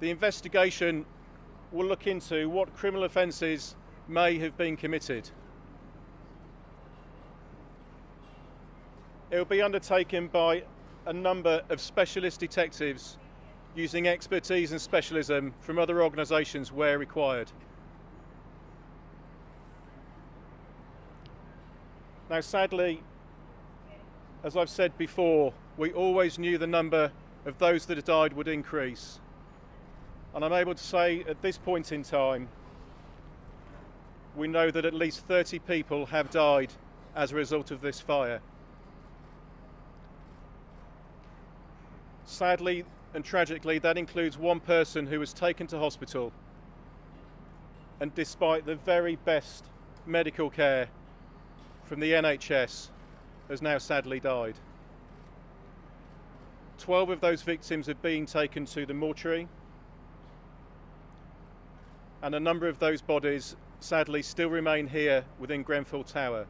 The investigation will look into what criminal offences may have been committed. It will be undertaken by a number of specialist detectives using expertise and specialism from other organisations where required. Now, sadly, as I've said before, we always knew the number of those that had died would increase. And I'm able to say at this point in time, we know that at least 30 people have died as a result of this fire. Sadly and tragically, that includes one person who was taken to hospital and, despite the very best medical care from the NHS, has now sadly died. 12 of those victims have been taken to the mortuary, and a number of those bodies sadly still remain here within Grenfell Tower.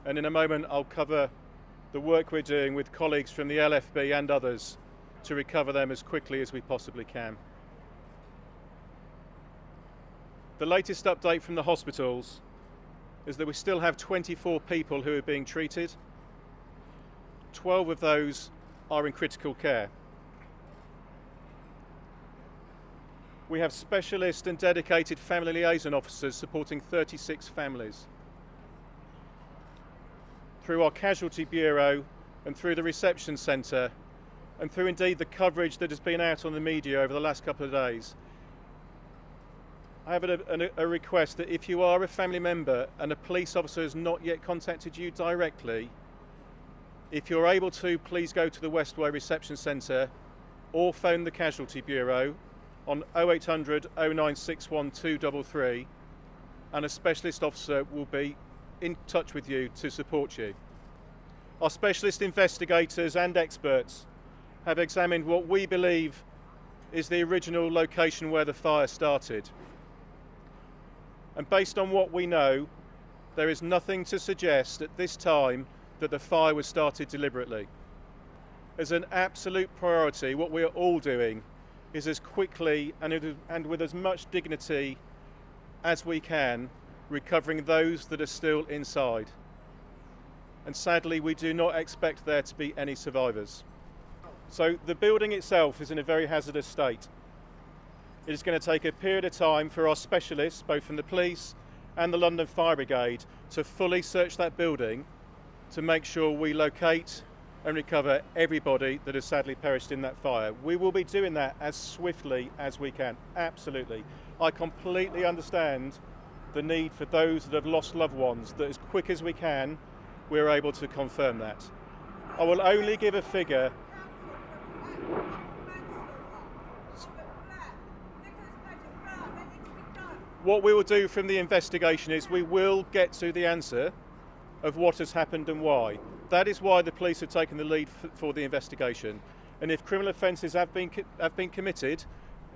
And in a moment I'll cover the work we're doing with colleagues from the LFB and others to recover them as quickly as we possibly can. The latest update from the hospitals is that we still have 24 people who are being treated. 12 of those are in critical care. We have specialist and dedicated family liaison officers supporting 36 families. Through our casualty bureau and through the reception centre, and through indeed the coverage that has been out on the media over the last couple of days, I have a request that if you are a family member and a police officer has not yet contacted you directly, if you're able to, please go to the Westway Reception Centre or phone the Casualty Bureau on 0800 0961 233, and a specialist officer will be in touch with you to support you. Our specialist investigators and experts have examined what we believe is the original location where the fire started. And based on what we know, there is nothing to suggest at this time that the fire was started deliberately. As an absolute priority, what we are all doing is as quickly and with as much dignity as we can, recovering those that are still inside. And sadly, we do not expect there to be any survivors. So the building itself is in a very hazardous state. It is going to take a period of time for our specialists, both from the police and the London Fire Brigade, to fully search that building to make sure we locate and recover everybody that has sadly perished in that fire. We will be doing that as swiftly as we can, absolutely. I completely understand the need for those that have lost loved ones, that as quick as we can, we're able to confirm that. I will only give a figure. What we will do from the investigation is we will get to the answer of what has happened and why. That is why the police have taken the lead for the investigation. And if criminal offences have been committed,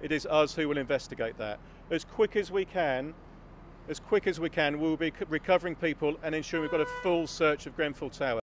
it is us who will investigate that. As quick as we can, we will be recovering people and ensuring we've got a full search of Grenfell Tower.